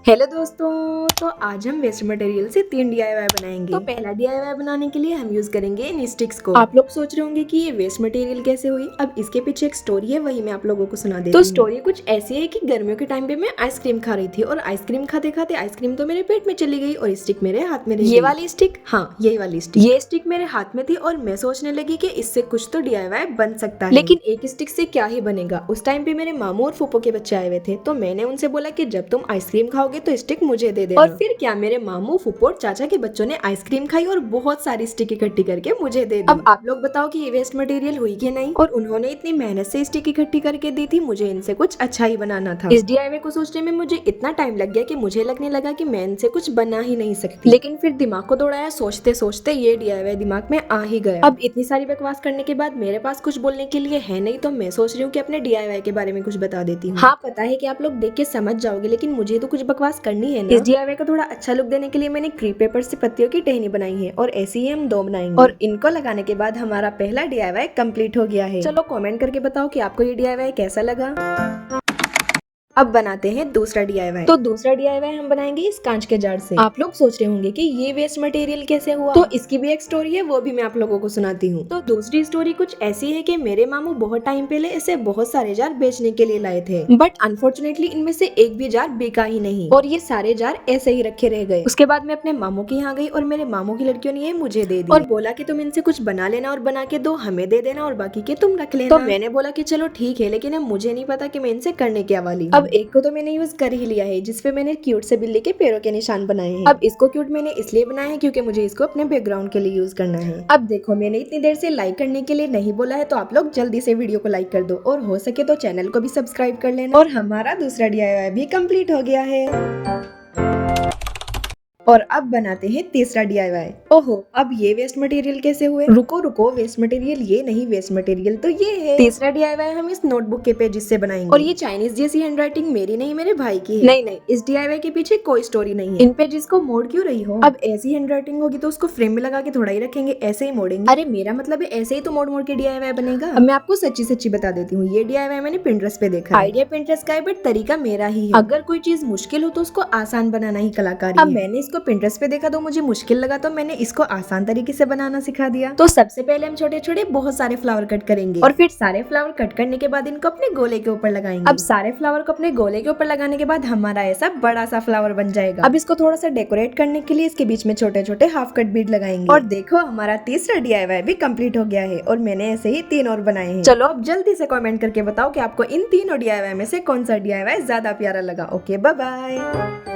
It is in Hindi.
हेलो दोस्तों, तो आज हम वेस्ट मटेरियल से 3 DIY बनाएंगे। तो पहला DIY बनाने के लिए हम यूज करेंगे इन स्टिक्स को। आप लोग सोच रहे होंगे कि ये वेस्ट मटेरियल कैसे हुई। अब इसके पीछे एक स्टोरी है, वही मैं आप लोगों को सुना देती हूँ। तो स्टोरी कुछ ऐसी है कि गर्मियों के टाइम पे मैं आइसक्रीम खा रही थी और आइसक्रीम खाते खाते आइसक्रीम तो मेरे पेट में चली गई और स्टिक मेरे हाथ में रही। ये वाली स्टिक, हाँ यही वाली स्टिक। ये स्टिक मेरे हाथ में थी और मैं सोचने लगी कि इससे कुछ तो DIY बन सकता है। लेकिन एक स्टिक से क्या ही बनेगा। उस टाइम पे मेरे मामू और फूफो के बच्चे आए हुए थे, तो मैंने उनसे बोला कि जब तुम आइसक्रीम खाओगे तो स्टिक मुझे दे देना। और फिर क्या, मेरे मामू फूफो और चाचा के बच्चों ने आइसक्रीम खाई और बहुत सारी स्टिक इकट्ठी करके मुझे दे दी। अब आप लोग बताओ कि ये वेस्ट मटेरियल हुई कि नहीं। और उन्होंने इतनी मेहनत से स्टिक इकट्ठी करके दी थी, मुझे इनसे कुछ अच्छा ही बनाना था। इस DIY को सोचने में मुझे इतना टाइम लग गया कि मुझे लगने लगा कि मैं इनसे कुछ बना ही नहीं सकती। लेकिन फिर दिमाग को दौड़ाया, सोचते सोचते ये DIY दिमाग में आ ही गया। अब इतनी सारी बकवास करने के बाद मेरे पास कुछ बोलने के लिए है नहीं, तो मैं सोच रही हूँ कि अपने DIY के बारे में कुछ बता देती हूँ। हाँ पता है कि आप लोग देख के समझ जाओगे, लेकिन मुझे तो कुछ बकवास करनी है ना। इस DIY को थोड़ा अच्छा लुक देने के लिए मैंने क्रीप पेपर से पत्तियों की टहनी बनाई है और ऐसे ही हम 2 बनाएंगे। और इनको लगाने के बाद हमारा पहला DIY कंप्लीट हो गया है। चलो कमेंट करके बताओ कि आपको ये DIY कैसा लगा। अब बनाते हैं दूसरा DIY। तो दूसरा DIY हम बनाएंगे इस कांच के जार से। आप लोग सोच रहे होंगे कि ये वेस्ट मटेरियल कैसे हुआ, तो इसकी भी एक स्टोरी है, वो भी मैं आप लोगों को सुनाती हूँ। तो दूसरी स्टोरी कुछ ऐसी है कि मेरे मामू बहुत टाइम पहले ऐसे बहुत सारे जार बेचने के लिए लाए थे, बट अनफॉर्चुनेटली इनमें से एक भी जार बिका ही नहीं और ये सारे जार ऐसे ही रखे रह गए। उसके बाद मैं अपने मामू के यहाँ गई और मेरे मामू की लड़कियों ने ये मुझे दे दी और बोला कि तुम इनसे कुछ बना लेना और बना के दो, हमें दे देना और बाकी के तुम रख लेना। तो मैंने बोला कि चलो ठीक है, लेकिन अब मुझे नहीं पता कि मैं इनसे करने क्या वाली। अब एक को तो मैंने यूज कर ही लिया है, जिसपे मैंने क्यूट से बिल्ली के पैरों के निशान बनाए हैं। अब इसको क्यूट मैंने इसलिए बनाया है क्योंकि मुझे इसको अपने बैकग्राउंड के लिए यूज करना है। अब देखो, मैंने इतनी देर से लाइक करने के लिए नहीं बोला है, तो आप लोग जल्दी से वीडियो को लाइक कर दो और हो सके तो चैनल को भी सब्सक्राइब कर लेना। और हमारा दूसरा DIY भी कंप्लीट हो गया है। और अब बनाते हैं तीसरा DIY। ओहो, अब ये वेस्ट मटेरियल कैसे हुए। रुको रुको, वेस्ट मटेरियल ये नहीं, वेस्ट मटेरियल तो ये है। तीसरा DIY हम इस नोटबुक के पेजेस से बनाएंगे और ये चाइनीज जैसी हैंडराइटिंग मेरी नहीं, मेरे भाई की है। नहीं, इस DIY के पीछे कोई स्टोरी नहीं है। इन पेजेस को मोड़ क्यों रही हो। अब ऐसी हैंडराइटिंग होगी तो उसको फ्रेम में लगा के थोड़ा ही रखेंगे, ऐसे ही मोड़ेंगे। अरे मेरा मतलब है ऐसे ही तो मोड़ मोड़ के DIY बनेगा। अब मैं आपको सच्ची सच्ची बता देती हूँ, ये DIY मैंने Pinterest पे देखा। आइडिया Pinterest का है, बट तरीका मेरा ही है। अगर कोई चीज मुश्किल हो तो उसको आसान बनाना ही कलाकारी है। अब मैंने इसको Pinterest पे देखा तो मुझे मुश्किल लगा, तो मैंने इसको आसान तरीके से बनाना सिखा दिया। तो सबसे पहले हम छोटे छोटे बहुत सारे फ्लावर कट करेंगे और फिर सारे फ्लावर कट करने के बाद इनको अपने गोले के ऊपर लगाएंगे। अब सारे फ्लावर को अपने गोले के ऊपर लगाने के बाद हमारा ऐसा बड़ा सा फ्लावर बन जाएगा। अब इसको थोड़ा सा डेकोरेट करने के लिए इसके बीच में छोटे छोटे हाफ कट बीड लगाएंगे। और देखो, हमारा तीसरा DIY भी कंप्लीट हो गया है और मैंने ऐसे ही 3 और बनाए हैं। चलो अब जल्दी से कमेंट करके बताओ कि आपको इन तीनों DIY में से कौन सा DIY ज्यादा प्यारा लगा। Okay, bye bye.